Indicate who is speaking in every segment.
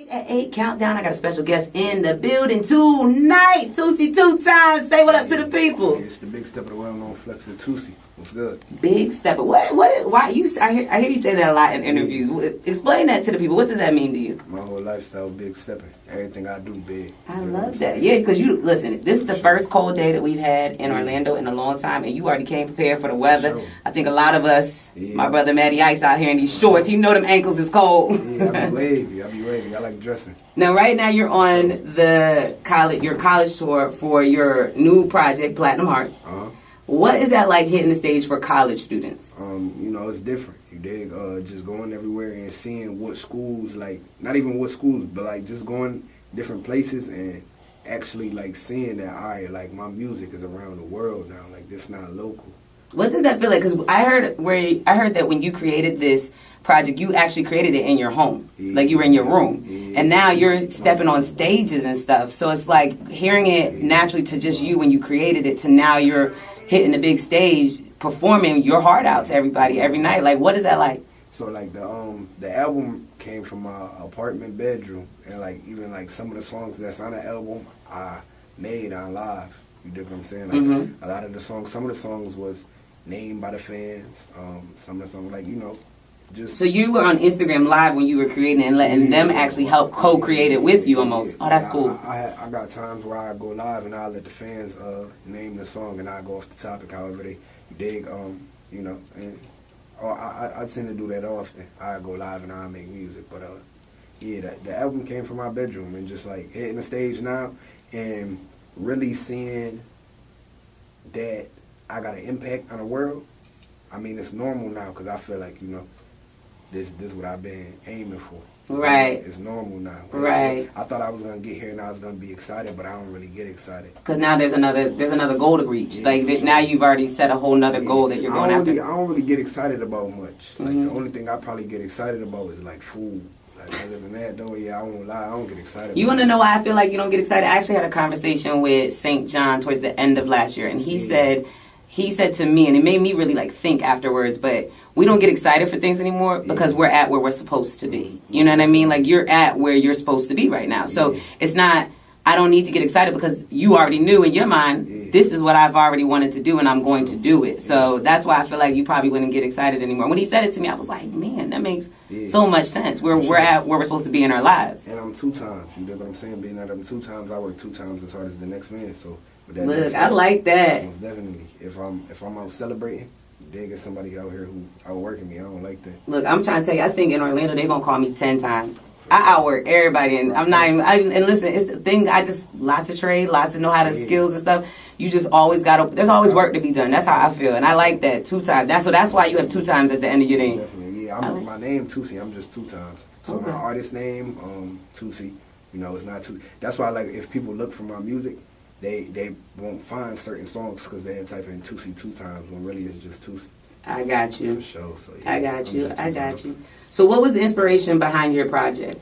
Speaker 1: At 8 countdown, I got a special guest in the building tonight. Toosii 2 times. Say what up to the people.
Speaker 2: It's the big step of the well-known flex of Toosii. What's good?
Speaker 1: Big step. Why you? I hear you say that a lot in interviews. Explain that to the people. What does that mean to you?
Speaker 2: My whole lifestyle, big stepping. Everything I do, big.
Speaker 1: I love that. Yeah, because you listen. This is the first cold day that we've had in Orlando in a long time, and you already came prepared for the weather.
Speaker 2: Sure.
Speaker 1: I think a lot of us, my brother Matty Ice out here in these shorts, you know them ankles is cold.
Speaker 2: Yeah, I be wavy. I like dressing.
Speaker 1: Now, right now, you're on your college tour for your new project, Platinum Heart. What is that like hitting the stage for college students?
Speaker 2: It's different. You dig? Just going everywhere and seeing what schools, like, not even what schools, but like just going different places and actually like seeing that, all right, like my music is around the world now. Like, this not local. What
Speaker 1: does that feel like? Because I heard that when you created this project, you actually created it in your home, like you were in your room, and now you're stepping on stages and stuff. So it's like hearing it naturally to just you when you created it to now you're hitting the big stage, performing your heart out to everybody every night. Like, what is that like?
Speaker 2: So like the album came from my apartment bedroom, and like even like some of the songs that's on the album I made on live. You dig what I'm saying? Like a lot of the songs, some of the songs was named by the fans. Some of the songs, like, just.
Speaker 1: So you were on Instagram Live when you were creating and letting them actually help co-create it with you almost. Oh, that's cool.
Speaker 2: I got times where I go live and I let the fans name the song and I go off the topic however they dig. And I tend to do that often. I go live and I make music, but the album came from my bedroom and just like hitting the stage now and really seeing that I got an impact on the world. I mean, it's normal now because I feel like, this is what I've been aiming for.
Speaker 1: Right.
Speaker 2: It's normal now.
Speaker 1: Right.
Speaker 2: I thought I was going to get here and I was going to be excited, but I don't really get excited.
Speaker 1: Because now there's another goal to reach. Yeah, now you've already set a whole nother goal that you're going after.
Speaker 2: I don't really get excited about much. Like, the only thing I probably get excited about is like food. Like, other than that, though, I won't lie, I don't get excited.
Speaker 1: You want to know why I feel like you don't get excited? I actually had a conversation with St. John towards the end of last year, and he said to me, and it made me really like think afterwards, but we don't get excited for things anymore because we're at where we're supposed to be. You know what I mean? Like, you're at where you're supposed to be right now. So it's not, I don't need to get excited because you already knew in your mind, this is what I've already wanted to do and I'm going to do it. So that's why I feel like you probably wouldn't get excited anymore. When he said it to me, I was like, man, that makes so much sense. We're at where we're supposed to be in our lives.
Speaker 2: And I'm 2 times. You know what I'm saying? Being at them 2 times, I work 2 times as hard as the next man. So
Speaker 1: look, I like that.
Speaker 2: Most definitely. If I'm out celebrating, they get somebody out here who outworking me. I don't like that.
Speaker 1: Look, I'm trying to tell you, I think in Orlando they're gonna call me 10 times. I outwork everybody, and I'm not even. And listen, it's the thing. I just lots of trade, lots of know how to skills and stuff. You just always got to. There's always work to be done. That's how I feel, and I like that 2 times. That's why you have 2 times at the end of your name.
Speaker 2: Definitely, yeah. My name Toosii. I'm just 2 times. So my artist name, Toosii. It's not too. That's why, like, if people look for my music, they won't find certain songs because they type in Toosii 2 times when really it's just Toosii.
Speaker 1: I got you.
Speaker 2: For sure. So,
Speaker 1: I got you. So what was the inspiration behind your project?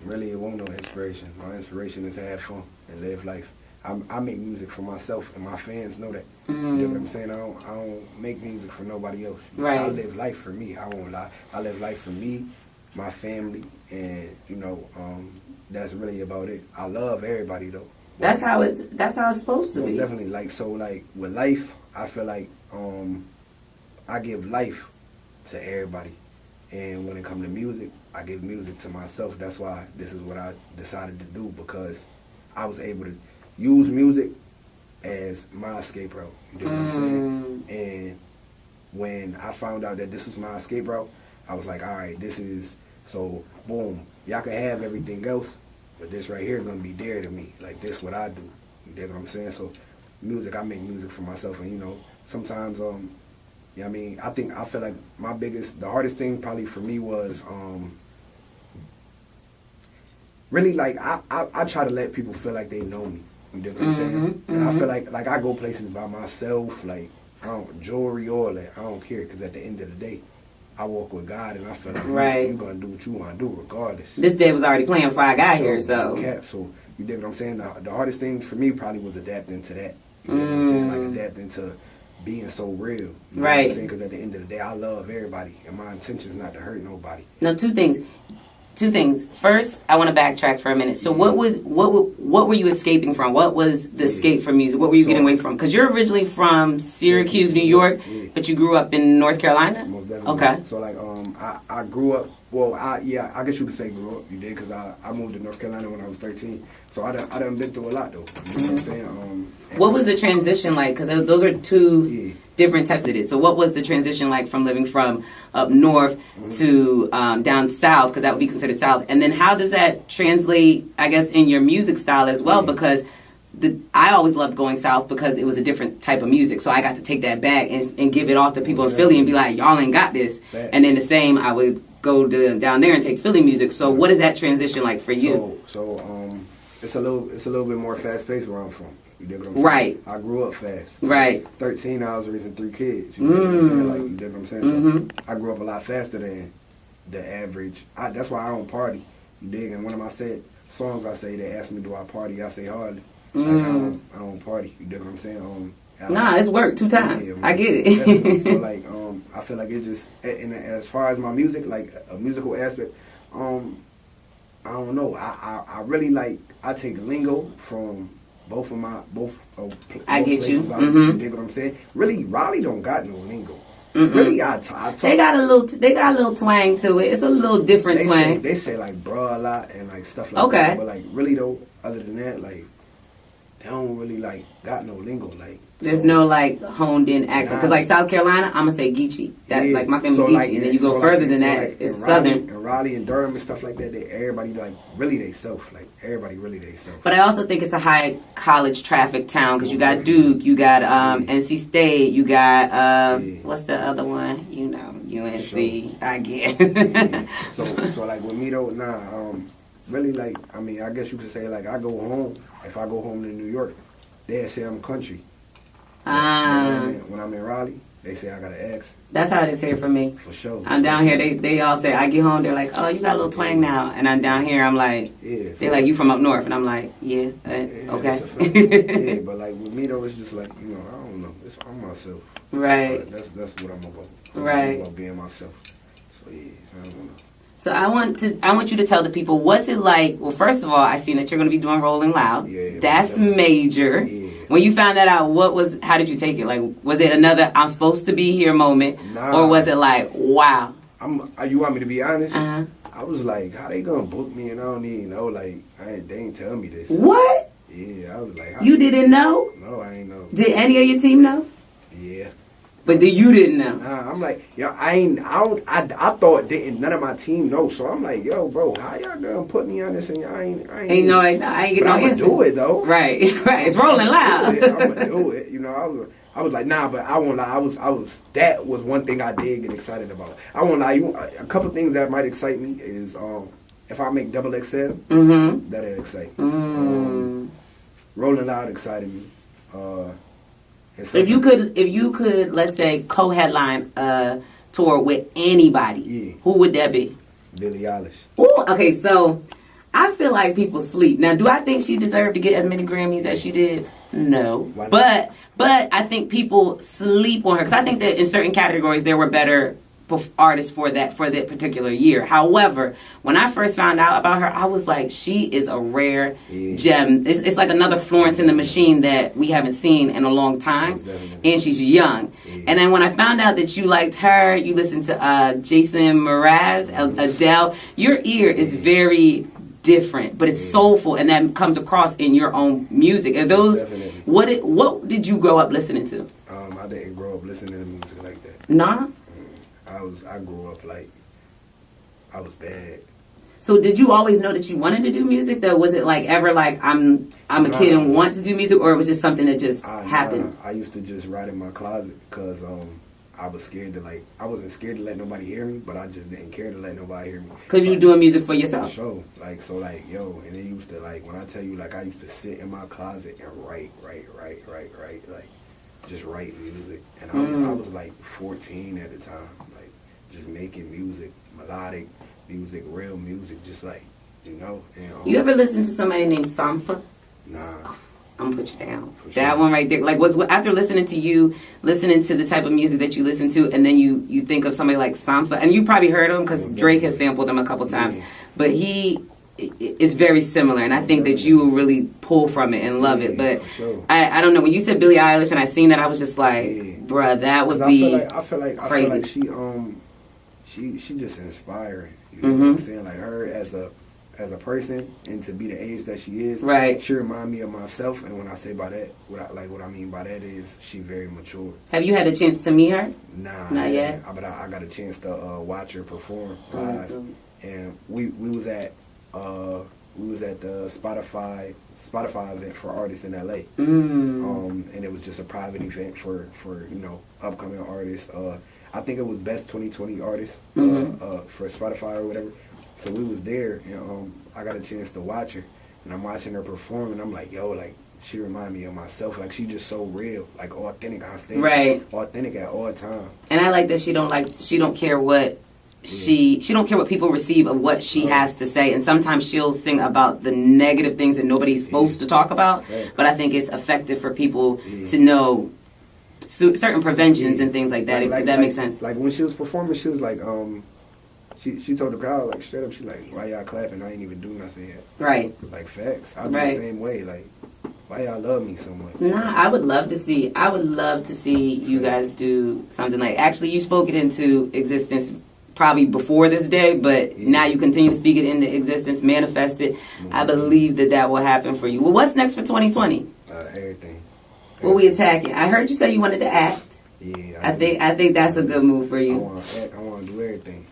Speaker 2: Really, it wasn't no inspiration. My inspiration is to have fun and live life. I make music for myself, and my fans know that. You know what I'm saying? I don't make music for nobody else.
Speaker 1: Right.
Speaker 2: I live life for me. I won't lie. I live life for me, my family, and that's really about it. I love everybody though.
Speaker 1: That's how it's supposed to be.
Speaker 2: Definitely. Like with life, I feel like I give life to everybody. And when it comes to music, I give music to myself. That's why this is what I decided to do, because I was able to use music as my escape route. You know what I'm saying? And when I found out that this was my escape route, I was like, all right, so boom, y'all can have everything else, but this right here is going to be dear to me. Like, this what I do. You know what I'm saying? So music, I make music for myself, and sometimes I feel like the hardest thing probably for me was really like I try to let people feel like they know me. You know what I'm saying? And I feel like I go places by myself, like jewelry, all that. I don't care, because at the end of the day, I walk with God, and I feel like you're gonna do what you want to do regardless.
Speaker 1: This day was already planned before I got here, so.
Speaker 2: So you dig what I'm saying? The hardest thing for me probably was adapting to that. You know what I'm saying? Like adapting to being so real. You know what I'm saying? Because at the end of the day, I love everybody, and my intention is not to hurt nobody.
Speaker 1: Now, 2 things. two things. First, I want to backtrack for a minute. So what were you escaping from? What was the escape from music? What were you getting away from? Because you're originally from Syracuse, New York, but you grew up in North Carolina?
Speaker 2: Most definitely.
Speaker 1: Okay.
Speaker 2: So like I grew up, well, I guess you could say grew up. You did, because I moved to North Carolina when I was 13. So I done been through a lot though. You know what I'm saying?
Speaker 1: What was the transition like? Because those are two different types of it. So what was the transition like from living from up north to down south? Because that would be considered south. And then how does that translate, I guess, in your music style as well? Because I always loved going south because it was a different type of music. So I got to take that back and give it off to people in Philly and be like, y'all ain't got this. And then the same, I would go down there and take Philly music. So what is that transition like for you?
Speaker 2: So it's a little bit more fast paced where I'm from. You dig what I'm saying?
Speaker 1: Right.
Speaker 2: I grew up fast.
Speaker 1: Right.
Speaker 2: 13, I was raising 3 kids. You dig what I'm saying? Like, you dig what I'm saying? So I grew up a lot faster than the average. That's why I don't party. You dig? And one of my songs I say, they ask me, do I party? I say hardly. Like, I don't party. You dig what I'm saying?
Speaker 1: Nah, it's work 2 times. I get
Speaker 2: it. So like, I feel like it just, and as far as my music, like a musical aspect, I don't know. I really like, I take lingo from both
Speaker 1: I get you.
Speaker 2: You dig what I'm saying? Really, Raleigh don't got no lingo. Really, I talk.
Speaker 1: They got a little twang to it. It's a little different twang.
Speaker 2: They say like bruh a lot and like stuff like that. But like really though, other than that, like they don't really like got no lingo. Like
Speaker 1: there's no like honed in accent. Because like South Carolina, I'm gonna say Geechee. That like my family Geechee, and then you go further than that, it's Southern.
Speaker 2: And Raleigh and Durham and stuff like that. Everybody like really they self. Like everybody really they self.
Speaker 1: But I also think it's a high college traffic town because you got Duke, you got NC State, you got what's the other one? You know, UNC. Sure. I get.
Speaker 2: So like with me though, really like I mean I guess you could say like I go home. If I go home to New York, they say I'm country. When I'm in Raleigh, they say I got an accent.
Speaker 1: That's how it is here for me.
Speaker 2: For sure.
Speaker 1: I'm down here. They all say I get home. They're like, oh, you got a little twang now. And I'm down here. I'm like, they're like, you from up north, and I'm like, okay.
Speaker 2: Yeah, but like with me though, it's just like I don't know. I'm myself.
Speaker 1: Right.
Speaker 2: That's what I'm about.
Speaker 1: I'm
Speaker 2: about being myself. So yeah, I don't know.
Speaker 1: So I want you to tell the people what's it like. Well, first of all, I seen that you're going to be doing Rolling Loud.
Speaker 2: Yeah,
Speaker 1: that's major.
Speaker 2: Yeah.
Speaker 1: When you found that out, how did you take it? Like, was it another I'm supposed to be here moment, or was it like, wow?
Speaker 2: You want me to be honest?
Speaker 1: Uh-huh.
Speaker 2: I was like, how they gonna book me and I don't even know? Like, they ain't tell me this.
Speaker 1: What?
Speaker 2: Yeah, I was like,
Speaker 1: you didn't know?
Speaker 2: No, I ain't know.
Speaker 1: Did any of your team know?
Speaker 2: Yeah.
Speaker 1: But you didn't know.
Speaker 2: Nah, I'm like, I thought none of my team know. So I'm like, yo, bro, how y'all gonna put me on this and I ain't
Speaker 1: I ain't get no
Speaker 2: I'm
Speaker 1: answer.
Speaker 2: gonna do it though.
Speaker 1: Right. It's Rolling Loud.
Speaker 2: I'm gonna do it. I was like, nah, but I won't lie. I was. That was one thing I did get excited about. I won't lie. A couple things that might excite me is if I make double XL, that'll excite me. Rolling Loud excited me.
Speaker 1: So if you could, let's say, co-headline a tour with anybody, who would that be?
Speaker 2: Billie Eilish.
Speaker 1: Ooh, okay, so I feel like people sleep. Now, do I think she deserved to get as many Grammys as she did? No. But I think people sleep on her because I think that in certain categories there were better artists for that particular year. However, when I first found out about her, I was like, she is a rare gem. It's like another Florence in the Machine that we haven't seen in a long time, and she's young. And then when I found out that you liked her, you listened to Jason Mraz, Adele, your ear is very different, but it's soulful, and that comes across in your own music. Are those what did you grow up listening to?
Speaker 2: I didn't grow up listening to music like that.
Speaker 1: Nah.
Speaker 2: I grew up like I was bad.
Speaker 1: So did you always know that you wanted to do music though? Was it like ever like I'm a kid and want to do music, or it was just something that just happened?
Speaker 2: I used to just write in my closet because I was scared to I wasn't scared to let nobody hear me, but I just didn't care to let nobody hear me.
Speaker 1: Because you were doing music for yourself.
Speaker 2: For sure. And it used to when I tell you I used to sit in my closet and write, just write music. And I was like 14 at the time, just making music, melodic music, real music, just And,
Speaker 1: you ever listen to somebody named Sampha?
Speaker 2: Nah.
Speaker 1: I'm gonna put you down.
Speaker 2: For
Speaker 1: That
Speaker 2: sure.
Speaker 1: one right there. Like, was after listening to you, listening to the type of music that you listen to, and then you think of somebody like Sampha, and you probably heard him because Drake has sampled him a couple times, but it's very similar, and I think that you will really pull from it and love it. But
Speaker 2: for sure.
Speaker 1: I don't know, when you said Billie Eilish and I seen that, I was just like, bruh, that would be
Speaker 2: I feel like
Speaker 1: crazy.
Speaker 2: she just inspiring. You know what I'm saying? Like her as a person, and to be the age that she is,
Speaker 1: Right.
Speaker 2: She remind me of myself. And when I say by that, what I mean by that is she very mature.
Speaker 1: Have you had a chance to meet her?
Speaker 2: Nah,
Speaker 1: Not yet.
Speaker 2: But I got a chance to watch her perform live, and we was at the Spotify event for artists in LA. And it was just a private event for upcoming artists. I think it was best 2020 artists for Spotify or whatever. So we was there, and I got a chance to watch her, and I'm watching her perform, and I'm like, yo, like she remind me of myself. Like she just so real, like authentic on stage,
Speaker 1: right?
Speaker 2: Authentic at all times.
Speaker 1: And I like that she don't care what she don't care what people receive of what she has to say. And sometimes she'll sing about the negative things that nobody's supposed to talk about. Right. But I think it's effective for people to know certain preventions and things like that. If that makes sense.
Speaker 2: Like when she was performing, she was like, she told the crowd, like, straight up, she like, why y'all clapping? I ain't even do nothing yet.
Speaker 1: Right.
Speaker 2: Like, facts. I'll be the same way. Like, why y'all love me so much?
Speaker 1: Nah, I would love to see you guys do something like, actually, you spoke it into existence probably before this day, but now you continue to speak it into existence, manifest it. I believe that will happen for you. Well, what's next for 2020?
Speaker 2: Everything.
Speaker 1: What we attacking? I heard you say you wanted to act.
Speaker 2: Yeah.
Speaker 1: I think that's a good move for you.
Speaker 2: I want to act. I want to do everything.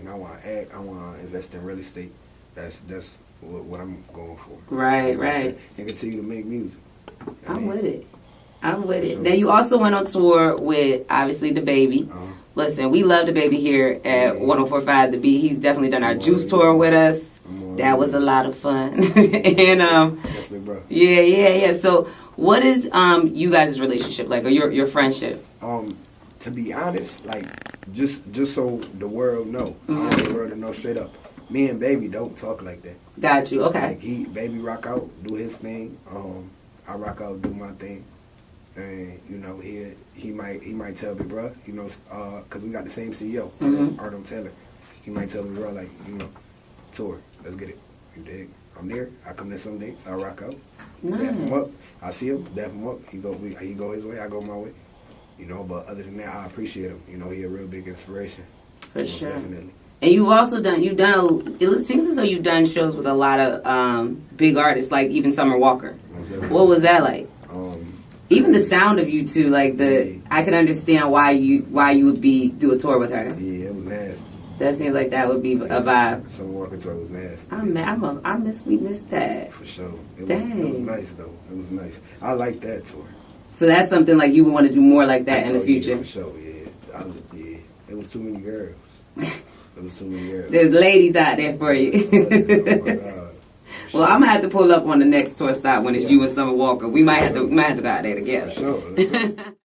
Speaker 2: I want to act. I want to invest in real estate. That's what I'm going for.
Speaker 1: Right, right.
Speaker 2: And continue to make music.
Speaker 1: I'm with it. Now you also went on tour with obviously the baby. Listen, we love the baby here at 104.5 The Beat. He's definitely done our Juice tour with us. That was a lot of fun. And
Speaker 2: that's big bro.
Speaker 1: Yeah. So what is you guys' relationship like, or your friendship?
Speaker 2: To be honest, like just so the world know, I want the world to know straight up. Me and Baby don't talk like that.
Speaker 1: Got you. Okay.
Speaker 2: Like Baby rock out, do his thing. I rock out, do my thing. And he might tell me, bro, because we got the same CEO, Arnold Taylor. He might tell me, bro, like, tour, let's get it. You dig? I'm there. I come to some dates. I rock out.
Speaker 1: Nice.
Speaker 2: Dap him up. I see him. Dap him up. He go his way. I go my way. But other than that, I appreciate him. He a real big inspiration.
Speaker 1: For sure.
Speaker 2: Definitely.
Speaker 1: And you've also it seems as though you've done shows with a lot of big artists, like even Summer Walker. What was that like? Even the sound of you two, like I can understand why you would do a tour with her.
Speaker 2: Yeah, it was nasty.
Speaker 1: That seems like that would be a vibe.
Speaker 2: Summer Walker tour was nasty.
Speaker 1: We missed that.
Speaker 2: For sure. It was nice though. It was nice. I like that tour.
Speaker 1: So that's something like you would want to do more like that in the future.
Speaker 2: Yeah, for sure, yeah. It was too many girls.
Speaker 1: There's ladies out there for you.
Speaker 2: Oh my God.
Speaker 1: Well, I'm gonna have to pull up on the next tour stop when it's you and Summer Walker. We might have to go out there together.
Speaker 2: For sure.